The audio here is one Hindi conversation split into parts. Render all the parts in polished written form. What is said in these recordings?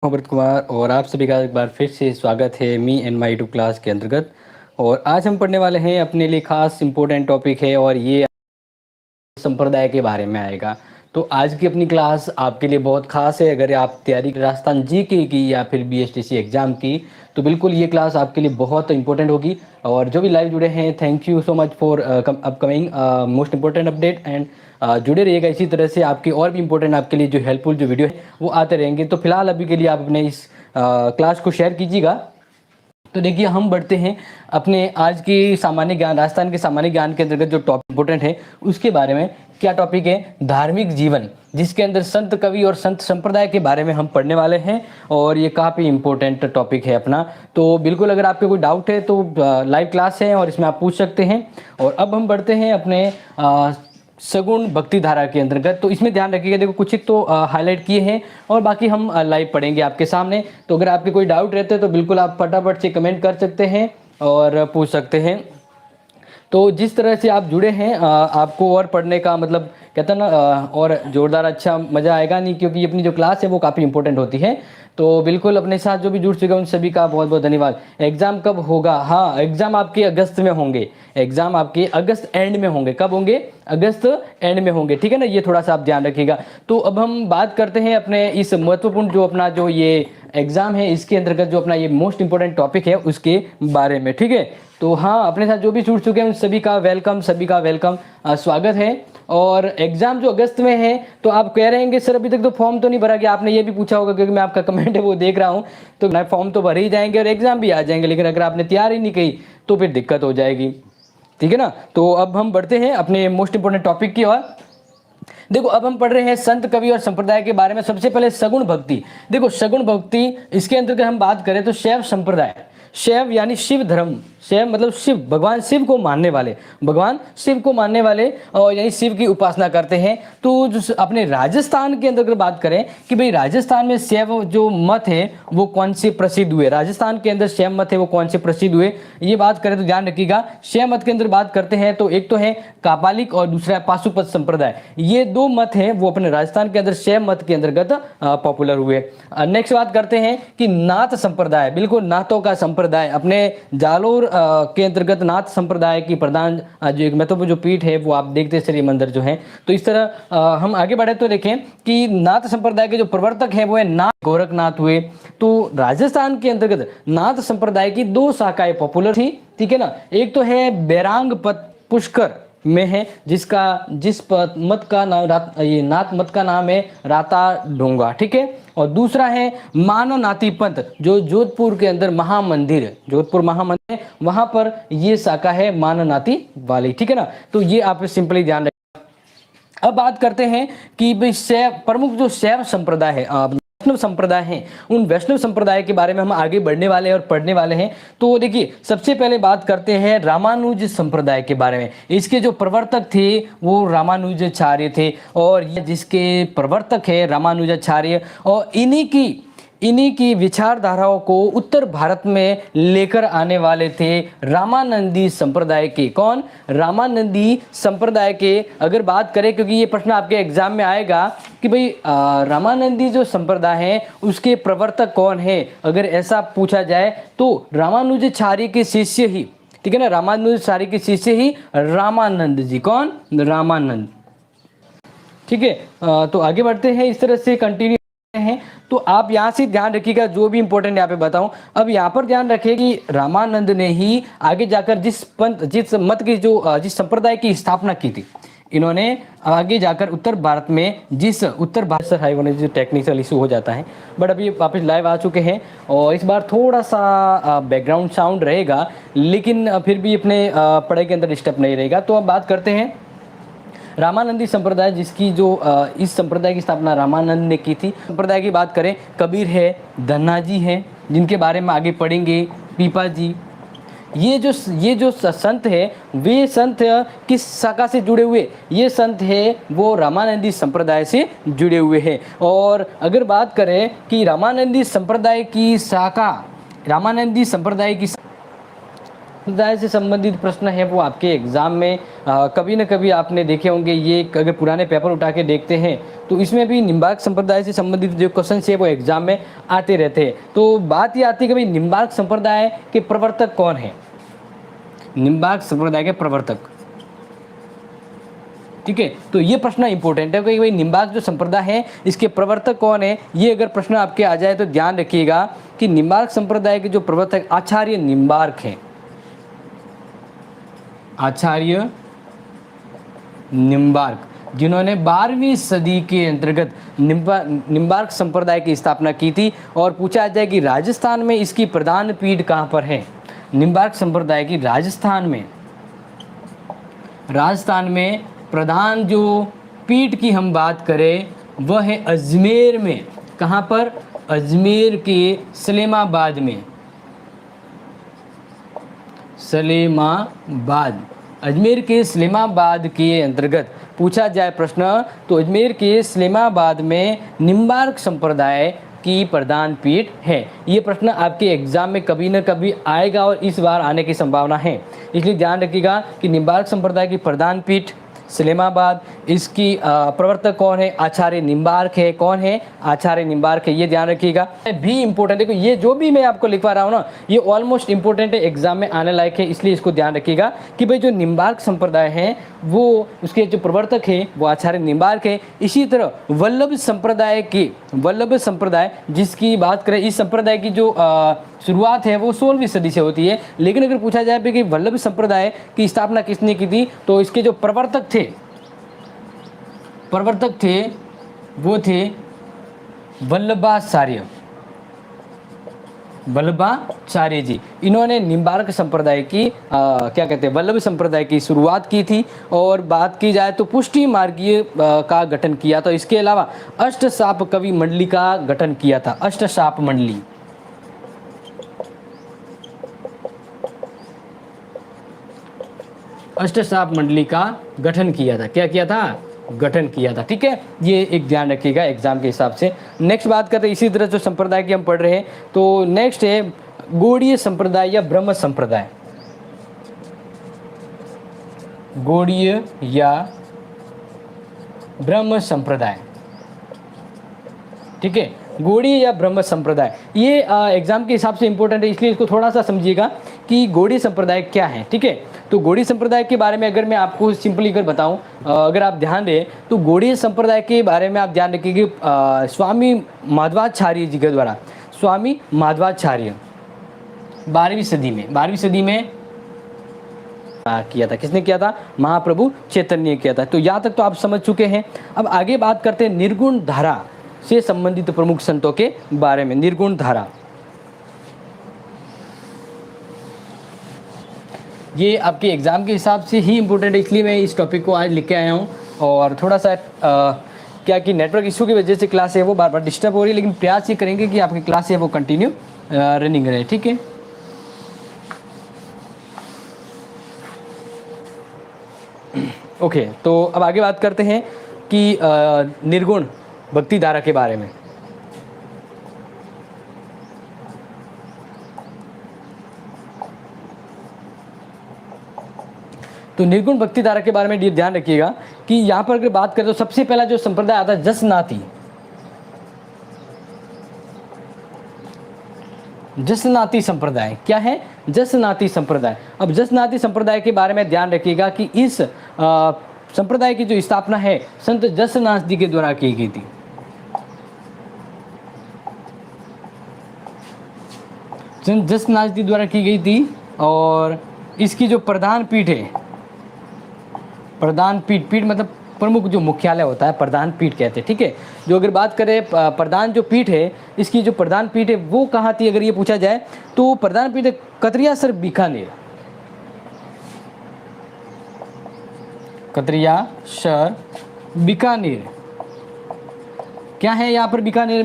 अमृत कुमार और आप सभी का एक बार फिर से स्वागत है me and my YouTube class के अंतर्गत। और आज हम पढ़ने वाले हैं अपने लिए खास इम्पोर्टेंट टॉपिक है और ये संप्रदाय के बारे में आएगा। तो आज की अपनी क्लास आपके लिए बहुत खास है। अगर आप तैयारी राजस्थान जीके की या फिर बीएसटीसी एग्जाम की, तो बिल्कुल ये क्लास आपके लिए बहुत इंपॉर्टेंट होगी। और जो भी लाइव जुड़े हैं, thank you so much for upcoming most important update and जुड़े रहिएगा इसी तरह से। आपकी और भी इंपॉर्टेंट आपके लिए जो हेल्पफुल जो वीडियो है वो आते रहेंगे। तो फिलहाल अभी के लिए आप अपने इस क्लास को शेयर कीजिएगा। तो देखिए, हम बढ़ते हैं अपने आज की सामान्य ज्ञान, राजस्थान के सामान्य ज्ञान के अंतर्गत जो टॉपिक इंपोर्टेंट है उसके बारे में। क्या टॉपिक है? धार्मिक जीवन, जिसके अंदर संत कवि और संत संप्रदाय के बारे में हम पढ़ने वाले हैं। और ये काफ़ी इंपॉर्टेंट टॉपिक है अपना। तो बिल्कुल अगर आपको कोई डाउट है तो लाइव क्लास है और इसमें आप पूछ सकते हैं। और अब हम बढ़ते हैं अपने सगुण भक्ति धारा के अंतर्गत। तो इसमें ध्यान रखिएगा, देखो कुछ एक तो हाईलाइट किए हैं और बाकी हम लाइव पढ़ेंगे आपके सामने। तो अगर आपके कोई डाउट रहते हैं तो बिल्कुल आप फटाफट से कमेंट कर सकते हैं और पूछ सकते हैं। तो जिस तरह से आप जुड़े हैं आपको और पढ़ने का मतलब कहते हैं ना और ज़ोरदार अच्छा मज़ा आएगा नहीं, क्योंकि अपनी जो क्लास है वो काफ़ी इंपॉर्टेंट होती है। तो बिल्कुल अपने साथ जो भी जुड़ चुके हैं उन सभी का बहुत बहुत धन्यवाद। एग्ज़ाम कब होगा? हाँ, एग्ज़ाम आपके अगस्त में होंगे। एग्ज़ाम आपके अगस्त एंड में होंगे। कब होंगे? अगस्त एंड में होंगे, ठीक है ना। ये थोड़ा सा आप ध्यान रखिएगा। तो अब हम बात करते हैं अपने इस महत्वपूर्ण जो अपना जो ये एग्ज़ाम है इसके अंतर्गत जो अपना ये मोस्ट इंपॉर्टेंट टॉपिक है उसके बारे में, ठीक है। तो हाँ, अपने साथ जो भी जुड़ चुके हैं उन सभी का वेलकम, सभी का वेलकम, स्वागत है। और एग्ज़ाम जो अगस्त में है, तो आप कह रहे हैं सर अभी तक तो फॉर्म तो नहीं भरा गया। आपने ये भी पूछा होगा, क्योंकि मैं आपका कमेंट है वो देख रहा हूँ। तो मैं फॉर्म तो भर ही जाएंगे और एग्ज़ाम भी आ जाएंगे, लेकिन अगर आपने तैयार ही नहीं की तो फिर दिक्कत हो जाएगी, ठीक है ना। तो अब हम बढ़ते हैं अपने मोस्ट इंपोर्टेंट टॉपिक की ओर। देखो, अब हम पढ़ रहे हैं संत कवि और संप्रदाय के बारे में। सबसे पहले सगुण भक्ति। देखो, सगुण भक्ति, इसके अंतर्गत हम बात करें तो शैव संप्रदाय, शैव यानी शिव धर्म, शैव मतलब शिव, भगवान शिव को मानने वाले, भगवान शिव को मानने वाले और यानी शिव की उपासना करते हैं। तो जो अपने राजस्थान के अंदर बात करें कि भाई राजस्थान में शैव जो मत है वो कौन से प्रसिद्ध हुए, राजस्थान के अंदर शैव मत है वो कौन से प्रसिद्ध हुए, ये बात करें तो ध्यान रखिएगा। शैव मत के अंदर बात करते हैं तो एक तो है कापालिक और दूसरा है पाशुपत संप्रदाय। ये दो मत हैं वो अपने राजस्थान के अंदर शैव मत के अंतर्गत पॉपुलर हुए। नेक्स्ट बात करते हैं कि नाथ संप्रदाय, बिल्कुल नाथों का संप्रदाय, अपने जालोर के अंतर्गत नाथ संप्रदाय की प्रधान जो एक महत्वपूर्ण जो पीठ है वो आप देखते चलिए मंदिर जो है। तो इस तरह हम आगे बढ़े तो देखें कि नाथ संप्रदाय के जो प्रवर्तक है वो है नाथ गोरखनाथ हुए। तो राजस्थान के अंतर्गत नाथ संप्रदाय की दो शाखाएं पॉपुलर थी, ठीक है ना। एक तो है बैरांग पुष्कर में है, जिस मत का नाम ये नाथ मत का नाम है राता ढोंगा, ठीक है। और दूसरा है माननाती पंथ, जो जोधपुर के अंदर महामंदिर, जोधपुर महामंदिर है, वहां पर ये शाखा है माननाती वाली, ठीक है ना। तो ये आप सिंपली ध्यान रखें। अब बात करते हैं कि भाई शैव प्रमुख जो शैव संप्रदाय है, वैष्णव संप्रदाय हैं, उन वैष्णव संप्रदाय के बारे में हम आगे बढ़ने वाले हैं और पढ़ने वाले हैं। तो देखिए, सबसे पहले बात करते हैं रामानुज संप्रदाय के बारे में। इसके जो प्रवर्तक थे वो रामानुजाचार्य थे, और ये जिसके प्रवर्तक है रामानुजाचार्य, और इन्हीं की विचारधाराओं को उत्तर भारत में लेकर आने वाले थे रामानंदी संप्रदाय के। कौन? रामानंदी संप्रदाय के। अगर बात करें, क्योंकि ये प्रश्न आपके एग्जाम में आएगा कि भाई रामानंदी जो संप्रदाय है उसके प्रवर्तक कौन है, अगर ऐसा पूछा जाए तो रामानुजाचार्य के शिष्य ही, ठीक है ना, रामानुजाचार्य के शिष्य ही रामानंद जी। कौन? रामानंद, ठीक है। तो आगे बढ़ते हैं, इस तरह से कंटिन्यू हैं। तो आप यहाँ से ध्यान रखिएगा, जो भी इंपॉर्टेंट यहाँ पे बताऊं। अब यहाँ पर ध्यान रखिए कि रामानंद ने ही आगे जाकर जिस मत की जिस संप्रदाय की स्थापना की थी, इन्होंने आगे जाकर उत्तर भारत में उत्तर भारत से हाई होने जो टेक्निकल इशू हो जाता है, बट अभी वापस लाइव आ चुके हैं। और इस बार थोड़ा सा बैकग्राउंड साउंड रहेगा, लेकिन फिर भी अपने पढ़ाई के अंदर डिस्टर्ब नहीं रहेगा। तो अब बात करते हैं रामानंदी संप्रदाय, जिसकी जो इस संप्रदाय की स्थापना रामानंद ने की थी। संप्रदाय की बात करें, कबीर है, धन्नाजी हैं, जिनके बारे में आगे पढ़ेंगे, पीपा जी। ये जो संत है, वे संत किस शाखा से जुड़े हुए? ये संत है वो रामानंदी संप्रदाय से जुड़े हुए हैं। और अगर बात करें कि रामानंदी संप्रदाय की शाखा, रामानंदी संप्रदाय की समुदाय से संबंधित प्रश्न है वो आपके एग्जाम में कभी ना कभी आपने देखे होंगे। ये अगर पुराने पेपर उठा के देखते हैं तो इसमें भी निम्बार्क संप्रदाय से संबंधित जो क्वेश्चन है वो एग्जाम में आते रहते हैं। तो बात ये आती है कि भाई निम्बार्क संप्रदाय के प्रवर्तक कौन है, निम्बार्क संप्रदाय के प्रवर्तक, ठीक है। तो ये प्रश्न इंपॉर्टेंट है कि भाई निम्बार्क जो संप्रदाय है इसके प्रवर्तक कौन है। ये अगर प्रश्न आपके आ जाए तो ध्यान रखिएगा कि निम्बार्क संप्रदाय के जो प्रवर्तक आचार्य निम्बार्क हैं, आचार्य निम्बार्क, जिन्होंने 12वीं सदी के अंतर्गत निम्बार्क संप्रदाय की स्थापना की थी। और पूछा जाए कि राजस्थान में इसकी प्रधान पीठ कहाँ पर है, निम्बार्क संप्रदाय की राजस्थान में प्रधान जो पीठ की हम बात करें वह है अजमेर में। कहाँ पर, अजमेर के सलेमाबाद में, सलेमाबाद, अजमेर के सलेमाबाद के अंतर्गत पूछा जाए प्रश्न तो अजमेर के सलेमाबाद में निम्बार्क संप्रदाय की प्रधान पीठ है। ये प्रश्न आपके एग्जाम में कभी न कभी आएगा और इस बार आने की संभावना है, इसलिए ध्यान रखिएगा कि निम्बार्क संप्रदाय की प्रधान पीठ सलेमाबाद, इसकी प्रवर्तक कौन है, आचार्य निम्बार्क है। कौन है, आचार्य निम्बार्क है, ये ध्यान रखिएगा। भी इंपॉर्टेंट, देखो ये जो भी मैं आपको लिखवा रहा हूँ ना ये ऑलमोस्ट इंपॉर्टेंट है, एग्जाम में आने लायक है, इसलिए इसको ध्यान रखिएगा कि भाई जो निम्बार्क संप्रदाय है वो उसके जो प्रवर्तक है वो आचार्य निम्बार्क है। इसी तरह वल्लभ संप्रदाय जिसकी बात करें, इस संप्रदाय की जो शुरुआत है वो 16वीं सदी से होती है। लेकिन अगर पूछा जाए कि वल्लभ संप्रदाय की स्थापना किसने की थी तो इसके जो प्रवर्तक थे वो थे वल्लभाचार्य जी। इन्होंने निम्बार्क संप्रदाय की क्या कहते हैं, वल्लभ संप्रदाय की शुरुआत की थी। और बात की जाए तो पुष्टि मार्गीय का गठन किया था। इसके अलावा अष्टशाप कवि मंडली का गठन किया था, अष्टशाप मंडली, अष्टशाप मंडली का गठन किया था। क्या किया था, गठन किया था, ठीक है। ये एक ध्यान रखिएगा एग्जाम के हिसाब से। नेक्स्ट बात करते हैं इसी तरह जो संप्रदाय की हम पढ़ रहे हैं तो नेक्स्ट है गौड़ीय संप्रदाय या ब्रह्म संप्रदाय, गौड़ीय या ब्रह्म संप्रदाय, ठीक है। गौड़ीय या ब्रह्म संप्रदाय ये एग्जाम के हिसाब से इंपॉर्टेंट है, इसलिए इसको थोड़ा सा समझिएगा कि गौड़ीय संप्रदाय क्या है, ठीक है। तो गौड़ीय संप्रदाय के बारे में अगर मैं आपको सिंपली अगर बताऊं, अगर आप ध्यान दें तो गौड़ीय संप्रदाय के बारे में आप ध्यान रखिए स्वामी माधवाचार्य जी के द्वारा, स्वामी माधवाचार्य 12वीं सदी में किया था। किसने किया था, महाप्रभु चैतन्य किया था। तो यहाँ तक तो आप समझ चुके हैं। अब आगे बात करते हैं निर्गुण धारा से संबंधित प्रमुख संतों के बारे में। निर्गुण धारा ये आपके एग्जाम के हिसाब से ही इम्पोर्टेंट है, इसलिए मैं इस टॉपिक को आज लिख के आया हूँ। और थोड़ा सा क्या कि नेटवर्क इशू की वजह से क्लास है वो बार बार डिस्टर्ब हो रही है, लेकिन प्रयास ये करेंगे कि आपकी क्लास है वो कंटिन्यू रनिंग रहे, ठीक है। ओके, तो अब आगे बात करते हैं कि निर्गुण भक्ति धारा के बारे में। तो निर्गुण भक्ति धारा के बारे में ये ध्यान रखिएगा कि यहाँ पर अगर बात करें तो सबसे पहला जो संप्रदाय आता है जसनाती संप्रदाय। क्या है, जसनाती संप्रदाय। अब जसनाती संप्रदाय के बारे में ध्यान रखिएगा कि इस संप्रदाय की जो स्थापना है संत जसनाथ जी के द्वारा की गई थी। संत जसनाथ जी द्वारा की गई थी। और इसकी जो प्रधान पीठ है, प्रधान पीठ मतलब प्रमुख जो मुख्यालय होता है प्रधान पीठ कहते हैं, ठीक है। जो अगर बात करें प्रधान जो पीठ है, इसकी जो प्रधान पीठ है वो कहाँ थी अगर ये पूछा जाए तो प्रधान पीठ कतरियासर बीकानेर, कतरियासर बीकानेर। क्या है यहाँ पर बीकानेर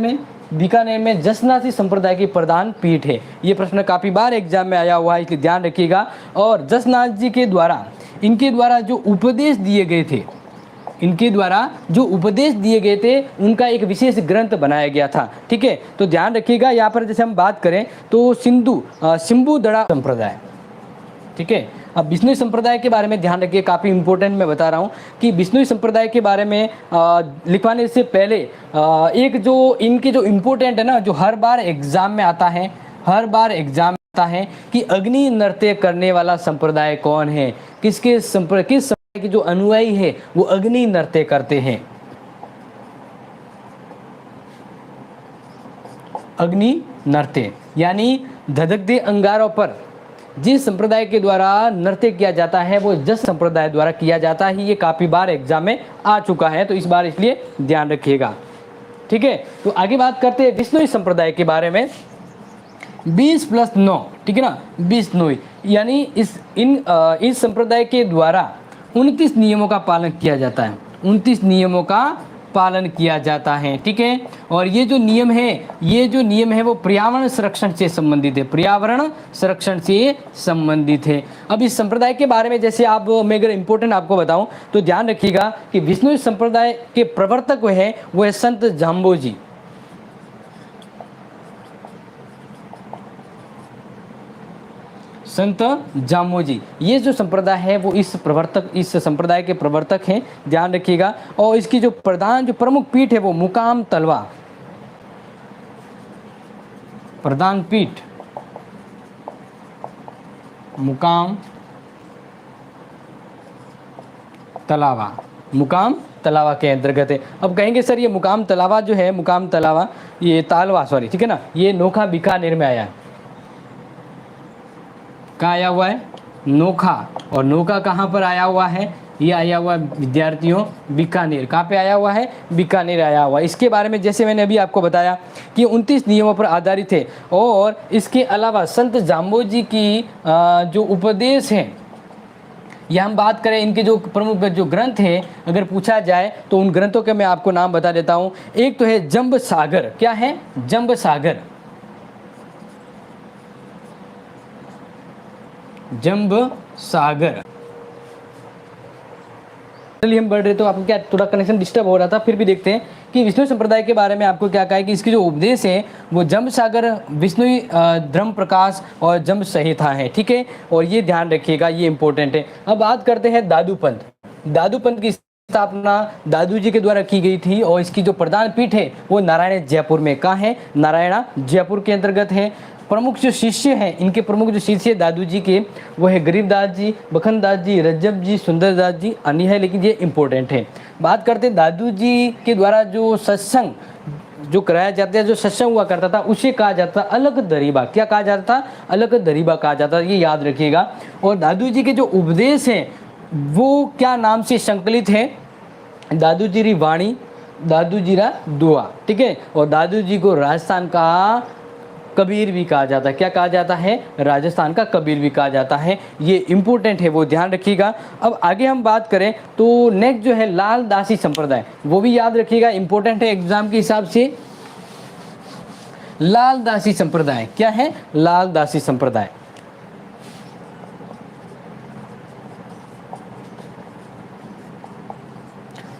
में जसनाती संप्रदाय की प्रधान पीठ है। ये प्रश्न काफी बार एग्जाम में आया हुआ है, इसलिए ध्यान रखिएगा। और जसनाथ जी के द्वारा इनके द्वारा जो उपदेश दिए गए थे उनका एक विशेष ग्रंथ बनाया गया था, ठीक है। तो ध्यान रखिएगा यहाँ पर जैसे हम बात करें तो शंभुदड़ा ठीक है। अब बिश्नोई संप्रदाय के बारे में ध्यान रखिए, काफ़ी इंपॉर्टेंट मैं बता रहा हूँ कि बिश्नोई संप्रदाय के बारे में लिखवाने से पहले एक जो इनके जो इम्पोर्टेंट है ना, जो हर बार एग्जाम में आता है, हर बार एग्जाम में आता है कि अग्नि नृत्य करने वाला संप्रदाय कौन है, किस संप्रदाय के जो अनुयायी है वो अग्नि नृत्य करते हैं। अग्नि नृत्य यानी धधकते अंगारों पर जिस संप्रदाय के द्वारा नृत्य किया जाता है वो जस संप्रदाय द्वारा किया जाता है। ये काफ़ी बार एग्जाम में आ चुका है, तो इस बार इसलिए ध्यान रखिएगा, ठीक है। तो आगे बात करते हैं बिश्नोई संप्रदाय के बारे में। 20+9, ठीक है ना, बिश्नोई यानी इस संप्रदाय के द्वारा 29 नियमों का पालन किया जाता है, 29 नियमों का पालन किया जाता है, ठीक है। और ये जो नियम है वो पर्यावरण संरक्षण से संबंधित है, पर्यावरण संरक्षण से संबंधित है। अब इस संप्रदाय के बारे में जैसे मैं अगर इम्पोर्टेंट आपको बताऊं तो ध्यान रखिएगा कि बिश्नोई संप्रदाय के प्रवर्तक वो है संत जाम्बोजी। संत जाम्बोजी, ये जो संप्रदाय है वो इस संप्रदाय के प्रवर्तक हैं, ध्यान रखिएगा। और इसकी जो प्रमुख पीठ है वो मुकाम तलवा, प्रधान पीठ मुकाम तलावा के अंतर्गत है। अब कहेंगे सर ये मुकाम तलावा जो है, मुकाम तलावा ये तालवा सॉरी, ठीक है ना, ये नोखा बीकानेर में आया है। कहाँ आया हुआ है? नोखा। और नोखा कहाँ पर आया हुआ है? ये आया हुआ विद्यार्थियों बीकानेर। कहाँ पे आया हुआ है? बीकानेर आया हुआ है। इसके बारे में जैसे मैंने अभी आपको बताया कि 29 नियमों पर आधारित है। और इसके अलावा संत जाम्बोजी की जो उपदेश हैं, या हम बात करें इनके जो प्रमुख जो ग्रंथ हैं, अगर पूछा जाए तो उन ग्रंथों के मैं आपको नाम बता देता हूँ। एक तो है जंब सागर। क्या है? जंब सागर। जंब सागर। चलिए हम बढ़ रहे, तो आपको क्या थोड़ा कनेक्शन डिस्टर्ब हो रहा था, फिर भी देखते हैं कि विष्णु संप्रदाय के बारे में आपको क्या कहा है कि इसके जो उपदेश है वो जंब सागर, विष्णु धर्म प्रकाश और जंब संहिता है, ठीक है। और ये ध्यान रखिएगा, ये इंपॉर्टेंट है। अब बात करते हैं दादू पंथ। दादू पंथ की स्थापना दादू जी के द्वारा की गई थी और इसकी जो प्रधान पीठ है वो नारायण जयपुर में। कहाँ है? नारायणा जयपुर के अंतर्गत है। प्रमुख जो शिष्य हैं, इनके प्रमुख जो शिष्य दादू जी के वो है गरीबदास जी, बखनदास जी, रज्जब जी, सुंदरदास जी, अन्य है, लेकिन ये इंपॉर्टेंट है। बात करते हैं दादू जी के द्वारा जो सत्संग जो कराया जाता है, जो सत्संग हुआ करता था उसे कहा जाता था अलग दरीबा। क्या कहा जाता था? अलग दरीबा कहा जाता था, ये याद रखिएगा। और दादू जी के जो उपदेश हैं वो क्या नाम से संकलित है? दादू जी री वाणी, दादू जी रा दुआ, ठीक है। और दादू जी को राजस्थान का कबीर भी कहा जाता है। क्या कहा जाता है? राजस्थान का कबीर भी कहा जाता है। ये इंपॉर्टेंट है, वो ध्यान रखिएगा। अब आगे हम बात करें तो नेक्स्ट जो है लाल दासी संप्रदाय, वो भी याद रखिएगा, इंपॉर्टेंट है एग्जाम के हिसाब से। लाल दासी संप्रदाय क्या है? लाल दासी संप्रदाय।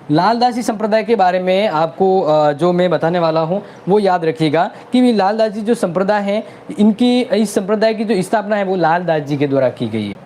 लालदासी संप्रदाय के बारे में आपको जो मैं बताने वाला हूँ वो याद रखिएगा कि लालदासी जो संप्रदाय है, इनकी इस संप्रदाय की जो स्थापना है वो लालदास जी के द्वारा की गई है।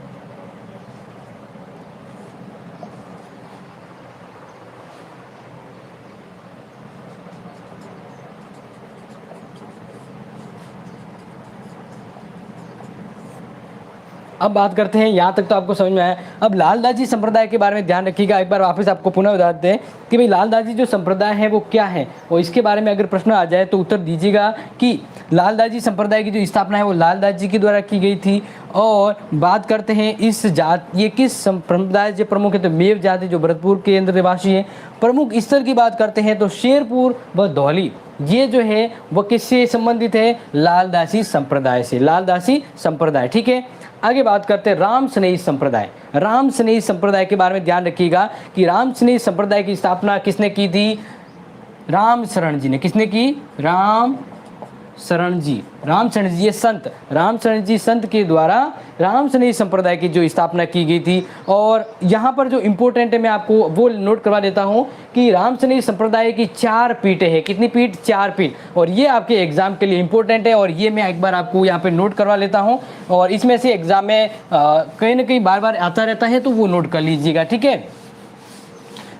अब बात करते हैं, यहाँ तक तो आपको समझ में आया। अब लालदासी संप्रदाय के बारे में ध्यान रखिएगा। एक बार वापस आपको पुनः बता देते हैं कि भाई लालदासी जो संप्रदाय है वो क्या है, और इसके बारे में अगर प्रश्न आ जाए तो उत्तर दीजिएगा कि लालदासी संप्रदाय की जो स्थापना है वो लालदास जी के द्वारा की गई थी। और बात करते हैं इस ये किस संप्रदाय से प्रमुख है, तो मेव जाति जो भरतपुर के अंदर निवासी है। प्रमुख स्थल की बात करते हैं तो शेरपुर व धौली, ये जो है वो किससे संबंधित है? लालदासी संप्रदाय से, लालदासी संप्रदाय, ठीक है। आगे बात करते हैं राम स्नेही संप्रदाय। राम स्नेही संप्रदाय के बारे में ध्यान रखिएगा कि राम स्नेही संप्रदाय की स्थापना किसने की थी? राम शरण जी ने। किसने की? राम शरण जी, राम शरण जी, ये संत राम शरण जी संत के द्वारा राम शरणी संप्रदाय की जो स्थापना की गई थी। और यहाँ पर जो इम्पोर्टेंट है मैं आपको वो नोट करवा देता हूँ कि राम शरणी संप्रदाय की 4 पीठें हैं। कितनी पीठ? 4 पीठ। और ये आपके एग्जाम के लिए इम्पोर्टेंट है और ये मैं एक बार आपको यहाँ पे नोट करवा लेता हूँ। और इसमें से एग्जाम में कहीं ना कहीं बार बार आता रहता है, तो वो नोट कर लीजिएगा, ठीक है।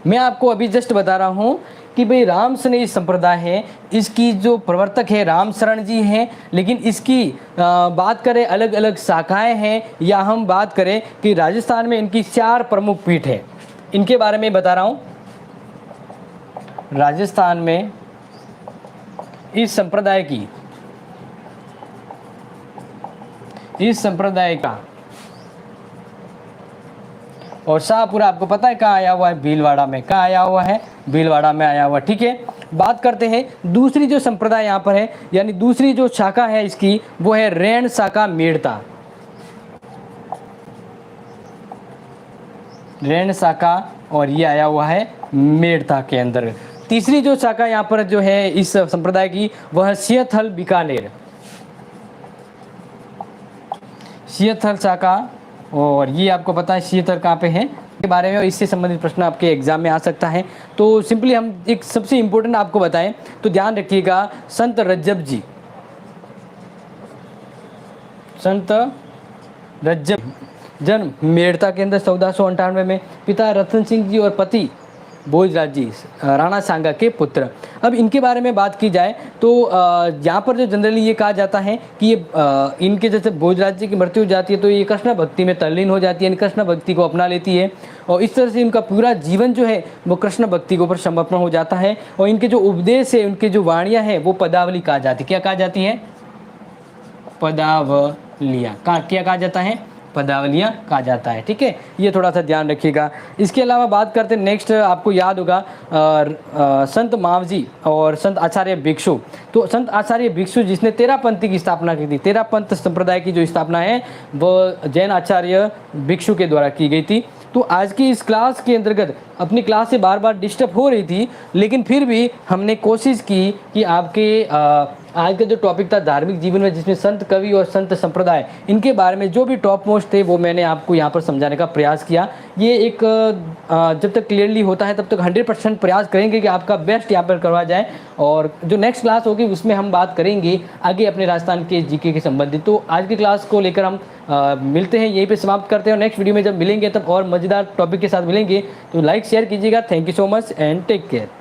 मैं आपको अभी जस्ट बता रहा हूँ कि भाई राम शरणी संप्रदाय है, इसकी जो प्रवर्तक है राम शरण जी हैं, लेकिन इसकी बात करें अलग अलग शाखाएं हैं, या हम बात करें कि राजस्थान में इनकी 4 प्रमुख पीठ है, इनके बारे में बता रहा हूँ। राजस्थान में इस संप्रदाय का और शाहपुरा आपको पता है कहाँ आया हुआ है? भीलवाड़ा में। कहाँ आया हुआ है? भीलवाड़ा में आया हुआ, ठीक है। बात करते हैं दूसरी जो संप्रदाय यहाँ पर है, यानी दूसरी जो शाखा है इसकी, वो है रैण शाखा मेड़ता। रैण शाखा, और ये आया हुआ है मेड़ता के अंदर। तीसरी जो शाखा यहाँ पर जो है इस संप्रदाय की, वह है सियथल बीकानेर, सियथल शाखा। और ये आपको पता है सियथल कहाँ पे है के बारे में, और इससे संबंधित प्रश्न आपके एग्जाम में आ सकता है। तो सिंपली हम एक सबसे इम्पोर्टेंट आपको बताएं तो ध्यान रखिएगा, संत रज्जब जी, संत रज्जब जन्म मेड़ता के अंदर 1498 में, पिता रतन सिंह जी और पति भोजराज जी राणा सांगा के पुत्र। अब इनके बारे में बात की जाए तो यहाँ पर जो जनरली ये कहा जाता है कि ये इनके जैसे भोजराज जी की मृत्यु हो जाती है तो ये कृष्ण भक्ति में तल्लीन हो जाती है, कृष्ण भक्ति को अपना लेती है, और इस तरह से इनका पूरा जीवन जो है वो कृष्ण भक्ति के ऊपर समर्पण हो जाता है। और इनके जो उपदेश है, उनके जो वाणियाँ हैं, वो पदावली कहा जाती है। क्या कहा जाती है? पदावलियाँ। क्या कहा जाता है? पदावलियाँ कहा जाता है, ठीक है। ये थोड़ा सा ध्यान रखिएगा। इसके अलावा बात करते हैं नेक्स्ट, आपको याद होगा संत मावजी और संत आचार्य भिक्षु। तो संत आचार्य भिक्षु जिसने तेरापंथी की स्थापना की थी, तेरापंथ संप्रदाय की जो स्थापना है वो जैन आचार्य भिक्षु के द्वारा की गई थी। तो आज की इस क्लास के अंतर्गत अपनी क्लास से बार बार डिस्टर्ब हो रही थी, लेकिन फिर भी हमने कोशिश की कि आपके आज का जो टॉपिक था धार्मिक जीवन में, जिसमें संत कवि और संत संप्रदाय इनके बारे में जो भी टॉप मोस्ट थे वो मैंने आपको यहाँ पर समझाने का प्रयास किया। ये एक जब तक क्लियरली होता है तब तक 100% प्रयास करेंगे कि आपका बेस्ट यहाँ पर करवा जाए। और जो नेक्स्ट क्लास होगी उसमें हम बात करेंगे आगे अपने राजस्थान के जीके के संबंधित। तो आज की क्लास को लेकर हम मिलते हैं, यहीं पे समाप्त करते हैं। और नेक्स्ट वीडियो में जब मिलेंगे तब और मज़ेदार टॉपिक के साथ मिलेंगे। तो लाइक शेयर कीजिएगा। Thank you so much and take care.